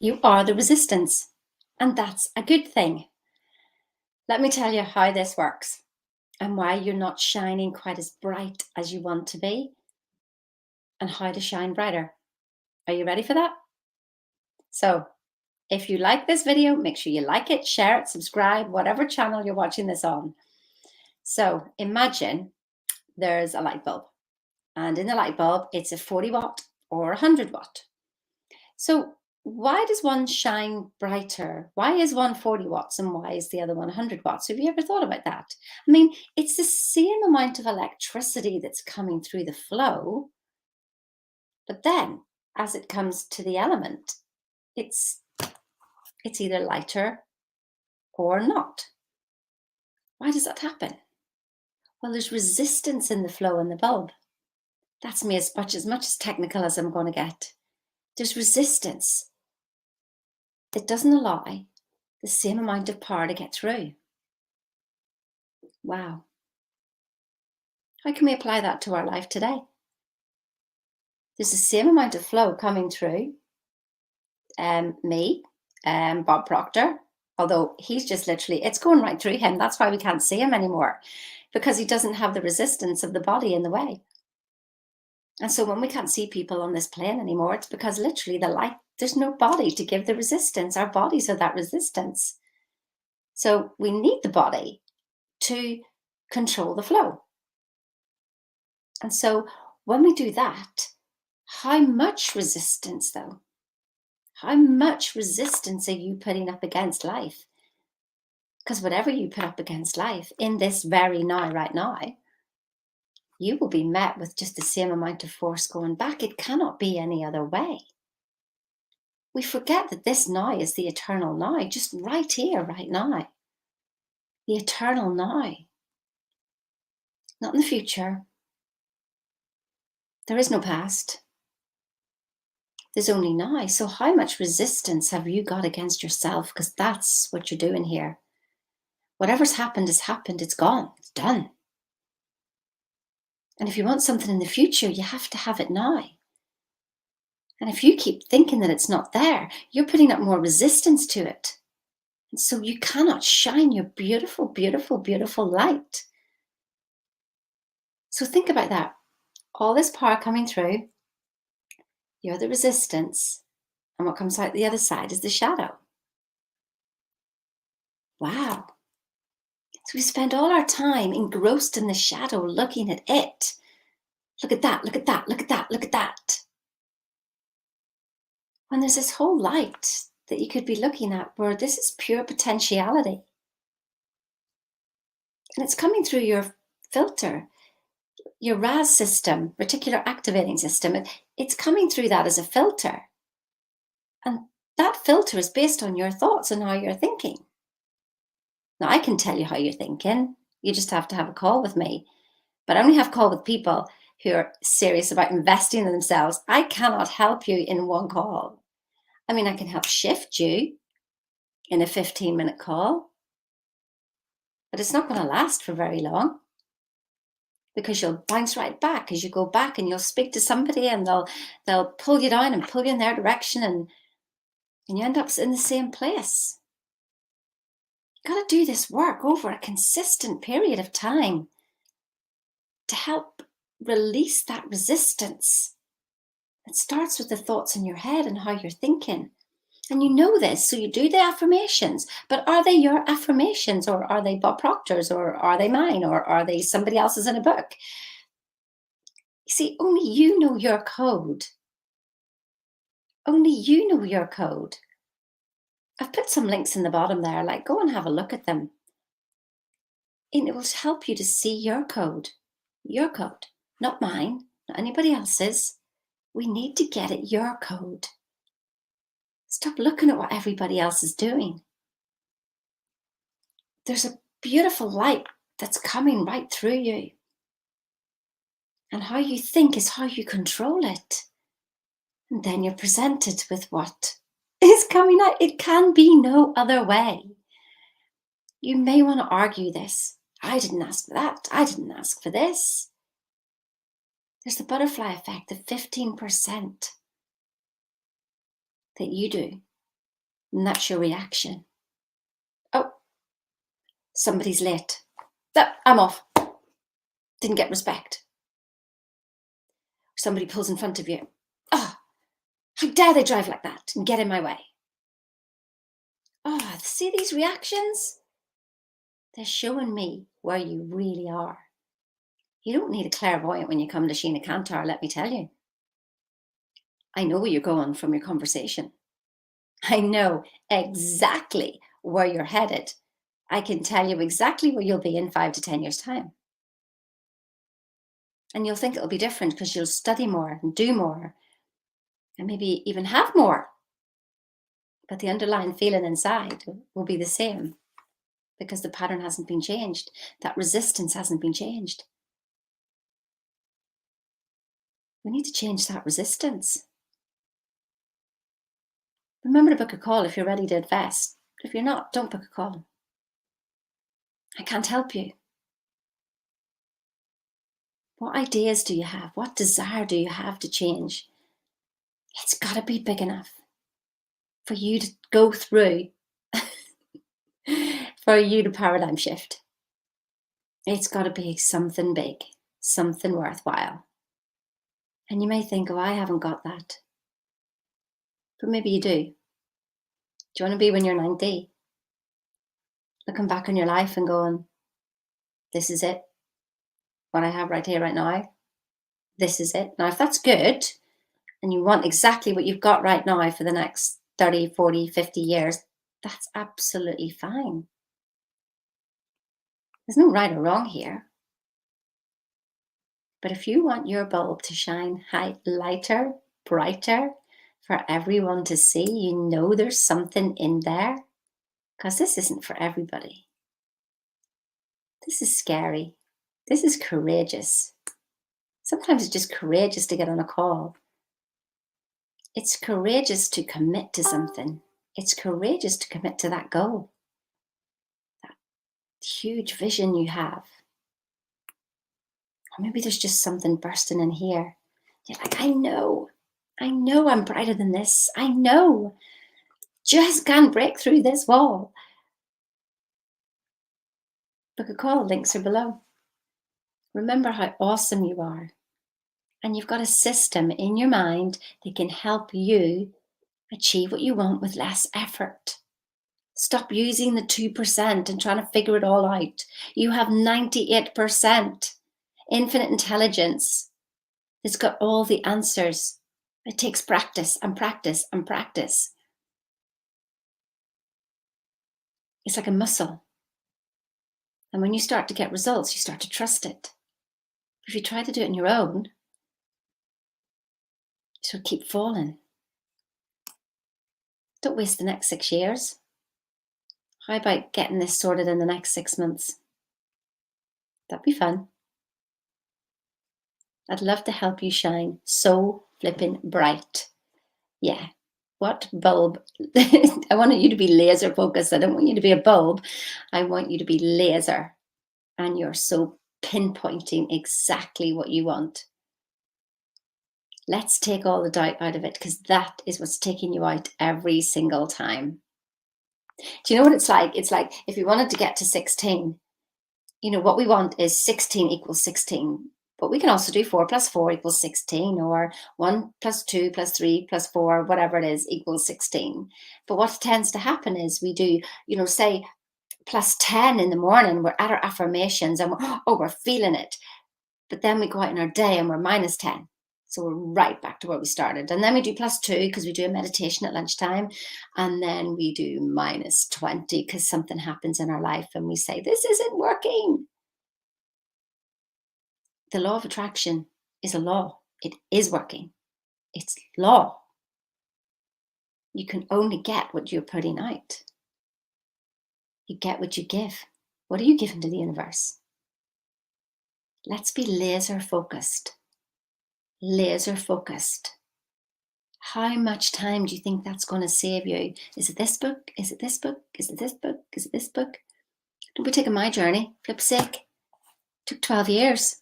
You are the resistance, and that's a good thing. Let me tell you how this works and why you're not shining quite as bright as you want to be, and how to shine brighter. Are you ready for that? So, if you like this video, make sure you like it, share it, subscribe, whatever channel you're watching this on. So, imagine there's a light bulb, and in the light bulb, it's a 40 watt or 100 watt. So, why does one shine brighter? Why is one 40 watts and why is the other one 100 watts? Have you ever thought about that? I mean, it's the same amount of electricity that's coming through the flow, but then as it comes to the element, it's either lighter or not. Why does that happen? Well, there's resistance in the flow in the bulb. That's me as much as technical as I'm going to get. There's resistance that doesn't allow the same amount of power to get through. Wow. How can we apply that to our life today? There's the same amount of flow coming through me, Bob Proctor, although he's just literally, it's going right through him. That's why we can't see him anymore, because he doesn't have the resistance of the body in the way. And so when we can't see people on this plane anymore, it's because literally the light, there's no body to give the resistance. Our bodies are that resistance. So we need the body to control the flow. And so when we do that, how much resistance though? How much resistance are you putting up against life? Because whatever you put up against life in this very now, right now, you will be met with just the same amount of force going back. It cannot be any other way. We forget that this now is the eternal now, just right here, right now. The eternal now. Not in the future. There is no past. There's only now. So how much resistance have you got against yourself? Because that's what you're doing here. Whatever's happened has happened. It's gone. It's done. And if you want something in the future, you have to have it now. And if you keep thinking that it's not there, you're putting up more resistance to it. And so you cannot shine your beautiful, beautiful, beautiful light. So think about that. All this power coming through, you're the resistance, and what comes out the other side is the shadow. Wow. So we spend all our time engrossed in the shadow, looking at it. Look at that, look at that, look at that, look at that. When there's this whole light that you could be looking at where this is pure potentiality. And it's coming through your filter, your RAS system, reticular activating system. It's coming through that as a filter. And that filter is based on your thoughts and how you're thinking. Now, I can tell you how you're thinking. You just have to have a call with me. But I only have a call with people who are serious about investing in themselves. I cannot help you in one call. I mean, I can help shift you in a 15-minute call, but it's not going to last for very long, because you'll bounce right back as you go back, and you'll speak to somebody and they'll pull you down and pull you in their direction, and you end up in the same place. You got to do this work over a consistent period of time to help release that resistance. It starts with the thoughts in your head and how you're thinking. And you know this, so you do the affirmations. But are they your affirmations, or are they Bob Proctor's, or are they mine, or are they somebody else's in a book? You see, only you know your code. Only you know your code. I've put some links in the bottom there, like go and have a look at them. And it will help you to see your code, not mine, not anybody else's. We need to get at your code. Stop looking at what everybody else is doing. There's a beautiful light that's coming right through you. And how you think is how you control it. And then you're presented with what is coming out. It can be no other way. You may want to argue this. I didn't ask for that. I didn't ask for this. There's the butterfly effect of 15% that you do. And that's your reaction. Oh, somebody's late. I'm off. Didn't get respect. Somebody pulls in front of you. Oh, how dare they drive like that and get in my way? Oh, see these reactions? They're showing me where you really are. You don't need a clairvoyant when you come to Sheena Cantor, let me tell you. I know where you're going from your conversation. I know exactly where you're headed. I can tell you exactly where you'll be in 5 to 10 years' time. And you'll think it'll be different because you'll study more and do more and maybe even have more. But the underlying feeling inside will be the same because the pattern hasn't been changed. That resistance hasn't been changed. We need to change that resistance. Remember to book a call if you're ready to invest. If you're not, don't book a call. I can't help you. What ideas do you have? What desire do you have to change? It's got to be big enough for you to go through, for you to paradigm shift. It's got to be something big, something worthwhile. And you may think, oh, I haven't got that. But maybe you do. Do you want to be when you're 90? Looking back on your life and going, this is it. What I have right here, right now. This is it. Now, if that's good, and you want exactly what you've got right now for the next 30, 40, 50 years, that's absolutely fine. There's no right or wrong here. But if you want your bulb to shine lighter, brighter, for everyone to see, you know there's something in there. Because this isn't for everybody. This is scary. This is courageous. Sometimes it's just courageous to get on a call. It's courageous to commit to something. It's courageous to commit to that goal. That huge vision you have. Or maybe there's just something bursting in here. You're like, I know I'm brighter than this. I know. Just can't break through this wall. Book a call, links are below. Remember how awesome you are. And you've got a system in your mind that can help you achieve what you want with less effort. Stop using the 2% and trying to figure it all out. You have 98% infinite intelligence. It's got all the answers. It takes practice and practice and practice. It's like a muscle. And when you start to get results, you start to trust it. If you try to do it on your own, you'll keep falling. Don't waste the next 6 years. How about getting this sorted in the next 6 months? That'd be fun. I'd love to help you shine so flipping bright. Yeah. What bulb? I want you to be laser focused. I don't want you to be a bulb. I want you to be laser. And you're so pinpointing exactly what you want. Let's take all the doubt out of it, because that is what's taking you out every single time. Do you know what it's like? It's like if we wanted to get to 16, what we want is 16 equals 16. But we can also do 4 plus 4 equals 16, or 1 plus 2 plus 3 plus 4, whatever it is, equals 16. But what tends to happen is we do, say plus 10 in the morning, we're at our affirmations and we're feeling it. But then we go out in our day and we're minus 10. So we're right back to where we started. And then we do plus 2 because we do a meditation at lunchtime. And then we do minus 20 because something happens in our life and we say, this isn't working. The law of attraction is a law. It is working. It's law. You can only get what you're putting out. You get what you give. What are you giving to the universe? Let's be laser focused. Laser focused. How much time do you think that's going to save you? Is it this book? Is it this book? Is it this book? Is it this book? Don't be taking my journey. Flip's sake. It took 12 years.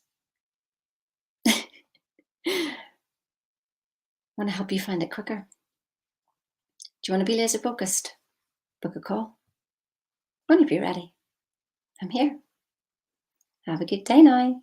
I want to help you find it quicker. Do you want to be laser focused? Book a call. When you be ready, I'm here. Have a good day now.